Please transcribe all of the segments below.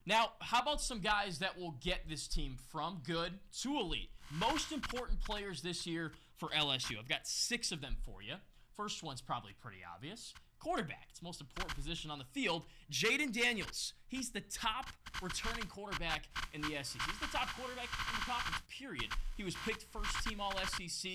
Now, how about some guys that will get this team from good to elite? Most important players this year for LSU. I've got 6 of them for you. First one's probably pretty obvious. Quarterback. It's the most important position on the field. Jaden Daniels. He's the top returning quarterback in the SEC. He's the top quarterback in the conference, period. He was picked first team All-SEC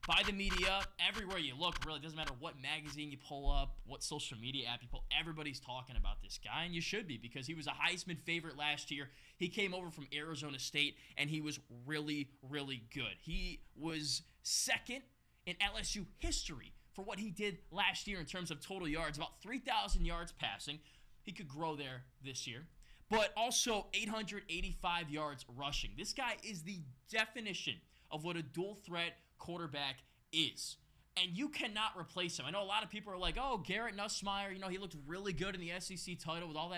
by the media. Everywhere you look, really, it doesn't matter what magazine you pull up, what social media app you pull, everybody's talking about this guy, and you should be, because he was a Heisman favorite last year. He came over from Arizona State, and he was really, really good. He was second in LSU history for what he did last year in terms of total yards, about 3,000 yards passing. He could grow there this year, but also 885 yards rushing. This guy is the definition of what a dual threat quarterback is, and you cannot replace him. I know a lot of people are like, oh, Garrett Nussmeier, he looked really good in the SEC title with all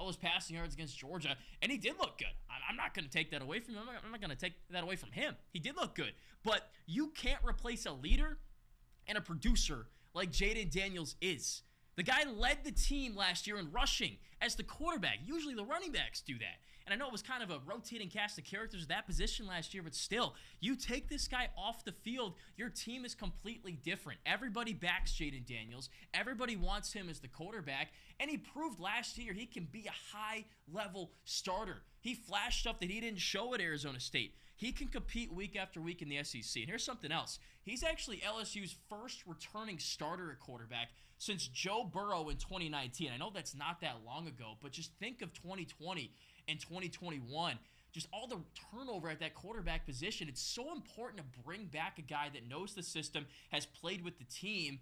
those passing yards against Georgia, and he did look good. I'm not going to take that away from him. I'm not going to take that away from him. He did look good, but you can't replace a leader and a producer like Jaden Daniels is. The guy led the team last year in rushing as the quarterback. Usually the running backs do that. And I know it was kind of a rotating cast of characters at that position last year, but still, you take this guy off the field, your team is completely different. Everybody backs Jaden Daniels. Everybody wants him as the quarterback. And he proved last year he can be a high-level starter. He flashed stuff that he didn't show at Arizona State. He can compete week after week in the SEC. And here's something else. He's actually LSU's first returning starter at quarterback since Joe Burrow in 2019. I know that's not that long ago, but just think of 2020 and 2021. Just all the turnover at that quarterback position. It's so important to bring back a guy that knows the system, has played with the team,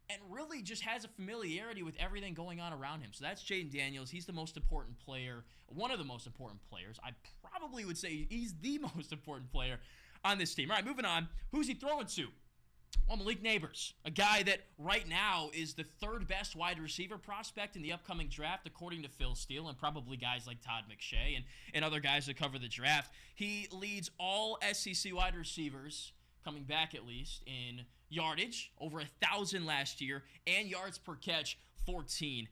and really just has a familiarity with everything going on around him. So that's Jaden Daniels. He's the most important player, one of the most important players. I probably would say he's the most important player on this team. All right, moving on. Who's he throwing to? Well, Malik Neighbors, a guy that right now is the 3rd best wide receiver prospect in the upcoming draft, according to Phil Steele, and probably guys like Todd McShay and other guys that cover the draft. He leads all SEC wide receivers, coming back at least, in yardage, over 1,000 last year, and yards per catch, 14.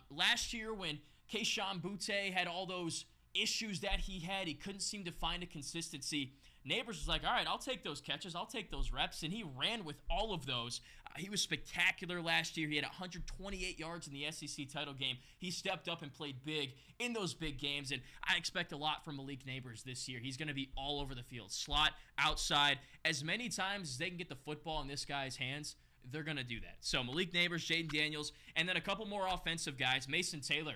Last year, when Kayshon Boutte had all those issues that he had, he couldn't seem to find a consistency. Neighbors was like, all right, I'll take those catches, I'll take those reps, and he ran with all of those. He was spectacular last year. He had 128 yards in the SEC title game. He stepped up and played big in those big games, and I expect a lot from Malik Neighbors this year. He's going to be all over the field, slot, outside. As many times as they can get the football in this guy's hands, they're going to do that. So Malik Neighbors, Jaden Daniels, and then a couple more offensive guys. Mason Taylor,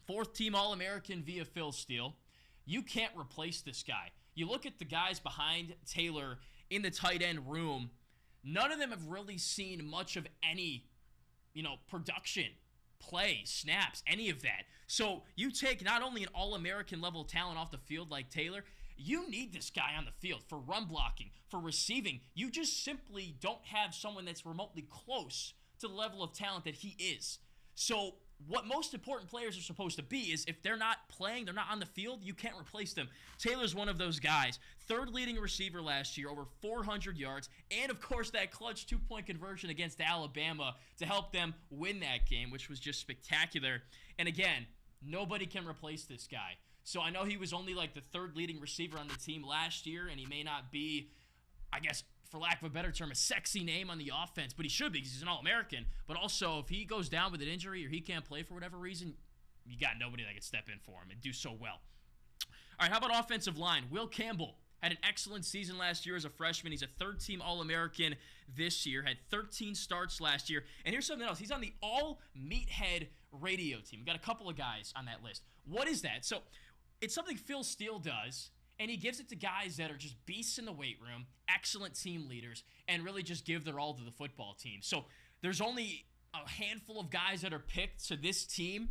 4th-team All-American via Phil Steele. You can't replace this guy. You look at the guys behind Taylor in the tight end room, none of them have really seen much of any, production, play, snaps, any of that. So you take not only an All-American level talent off the field like Taylor, you need this guy on the field for run blocking, for receiving. You just simply don't have someone that's remotely close to the level of talent that he is. So what most important players are supposed to be is if they're not playing, they're not on the field, you can't replace them. Taylor's one of those guys. 3rd leading receiver last year, over 400 yards, and of course that clutch 2-point conversion against Alabama to help them win that game, which was just spectacular. And again, nobody can replace this guy. So I know he was only like the 3rd leading receiver on the team last year, and he may not be, I guess, for lack of a better term, a sexy name on the offense, but he should be because he's an All-American. But also, if he goes down with an injury or he can't play for whatever reason, you got nobody that can step in for him and do so well. All right, how about offensive line? Will Campbell had an excellent season last year as a freshman. He's a 3rd-team All-American this year, had 13 starts last year. And here's something else. He's on the All-Meathead radio team. We've got a couple of guys on that list. What is that? So it's something Phil Steele does, and he gives it to guys that are just beasts in the weight room, excellent team leaders, and really just give their all to the football team. So there's only a handful of guys that are picked to this team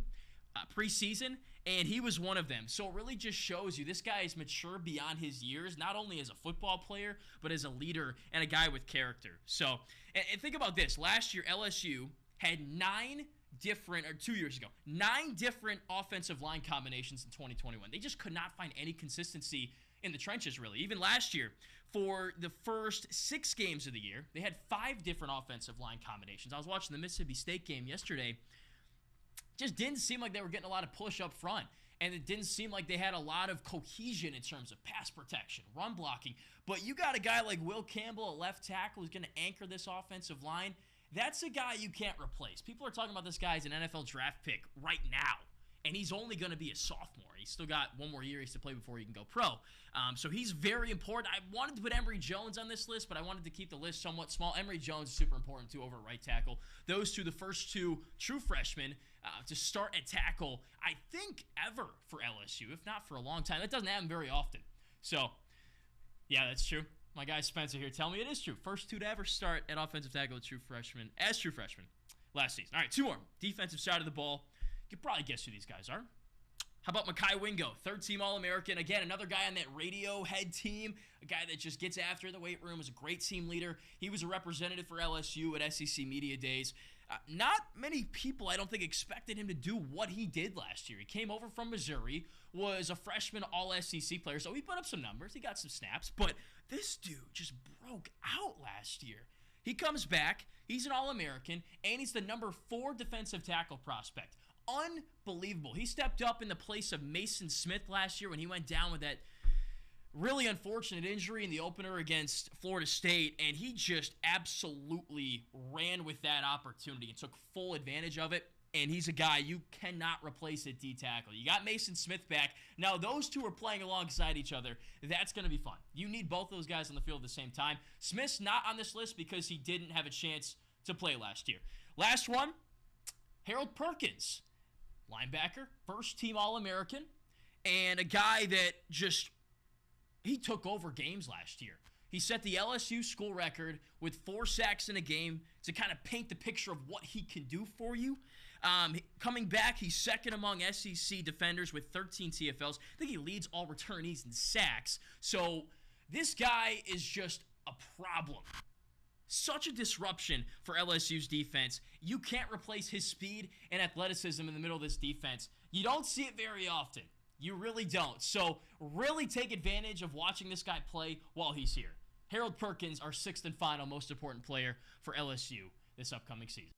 preseason, and he was one of them. So it really just shows you this guy is mature beyond his years, not only as a football player, but as a leader and a guy with character. So, and think about this. Last year, LSU had 2 years ago, 9 different offensive line combinations in 2021. They just could not find any consistency in the trenches, really. Even last year, for the first 6 games of the year, they had 5 different offensive line combinations. I was watching the Mississippi State game yesterday. Just didn't seem like they were getting a lot of push up front. and it didn't seem like they had a lot of cohesion in terms of pass protection, run blocking. But you got a guy like Will Campbell, a left tackle, who's going to anchor this offensive line. That's a guy you can't replace. People are talking about this guy as an NFL draft pick right now, and he's only going to be a sophomore. He's still got one more year he has to play before he can go pro. So he's very important. I wanted to put Emory Jones on this list, but I wanted to keep the list somewhat small. Emory Jones is super important, too, over at right tackle. Those two, the first two true freshmen to start at tackle, I think, ever for LSU, if not for a long time. That doesn't happen very often. So, yeah, that's true. My guy Spencer here telling me it is true. First two to ever start at offensive tackle as true freshmen last season. All right, two more. Defensive side of the ball. You can probably guess who these guys are. How about Mekhi Wingo, third-team All-American? Again, another guy on that Radiohead team, a guy that just gets after the weight room, is a great team leader. He was a representative for LSU at SEC Media Days. Not many people, I don't think, expected him to do what he did last year. He came over from Missouri, was a freshman All-SEC player, so he put up some numbers. He got some snaps, but this dude just broke out last year. He comes back, he's an All-American, and he's the number 4 defensive tackle prospect. Unbelievable. He stepped up in the place of Mason Smith last year when he went down with that really unfortunate injury in the opener against Florida State, and he just absolutely ran with that opportunity and took full advantage of it, and he's a guy you cannot replace at D-tackle. You got Mason Smith back. Now, those two are playing alongside each other. That's going to be fun. You need both those guys on the field at the same time. Smith's not on this list because he didn't have a chance to play last year. Last one, Harold Perkins. Linebacker, first-team All-American, and a guy that just, he took over games last year. He set the LSU school record with 4 sacks in a game to kind of paint the picture of what he can do for you. Coming back, he's second among SEC defenders with 13 TFLs. I think he leads all returnees in sacks. So this guy is just a problem. Such a disruption for LSU's defense. You can't replace his speed and athleticism in the middle of this defense. You don't see it very often. You really don't. So really take advantage of watching this guy play while he's here. Harold Perkins, our 6th and final most important player for LSU this upcoming season.